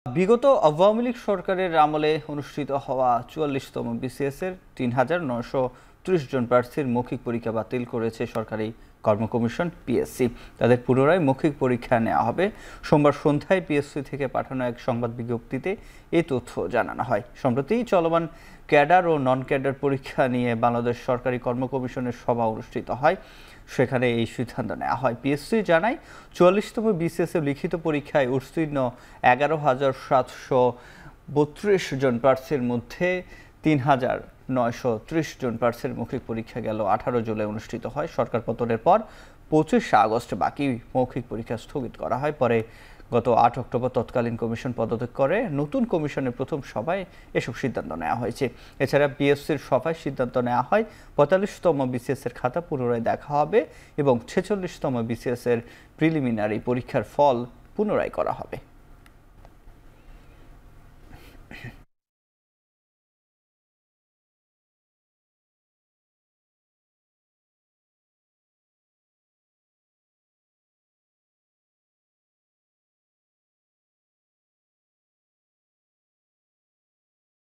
বিগত আওয়ামী লীগ সরকারের আমলে অনুষ্ঠিত হওয়া ৪৪তম বিসিএস এর ৩,৯৩০ জন প্রার্থীর মৌখিক পরীক্ষা বাতিল করেছে সরকারি কর্ম কমিশন পিএসসি। তাদের পুনরায় মৌখিক পরীক্ষা নেওয়া হবে। সোমবার সন্ধ্যায় পিএসসি থেকে পাঠানো এক সংবাদ বিজ্ঞপ্তিতে এই তথ্য জানানো হয়। সম্প্রতি চলমান ক্যাডার ও নন ক্যাডার পরীক্ষা নিয়ে বাংলাদেশ সরকারি কর্ম কমিশনের সভা অনুষ্ঠিত হয়। সেখানে এই সিদ্ধান্ত নেওয়া হয়। পিএসসি জানায় ৪৪তম বিসিএস এর লিখিত পরীক্ষায় উত্তীর্ণ ১১,৭৩২ জন প্রার্থীর মধ্যে ৩,৯৩০ জন প্রার্থীর মৌখিক পরীক্ষা গেল ১৮ জুলাই অনুষ্ঠিত হয়। সরকার পতনের পর ২৫ আগস্ট বাকি মৌখিক পরীক্ষা স্থগিত করা হয়। পরে গত ৮ অক্টোবর তৎকালীন কমিশন পদত্যাগ করে নতুন কমিশনের প্রথম সভায় এসব সিদ্ধান্ত নেওয়া হয়েছে। এছাড়া পিএসসির সভায় সিদ্ধান্ত নেওয়া হয় ৪৫তম বিসিএস এর খাতা পুনরায় দেখা হবে এবং ৪৬তম বিসিএস এর প্রিলিমিনারি পরীক্ষার ফল পুনরায় করা হবে।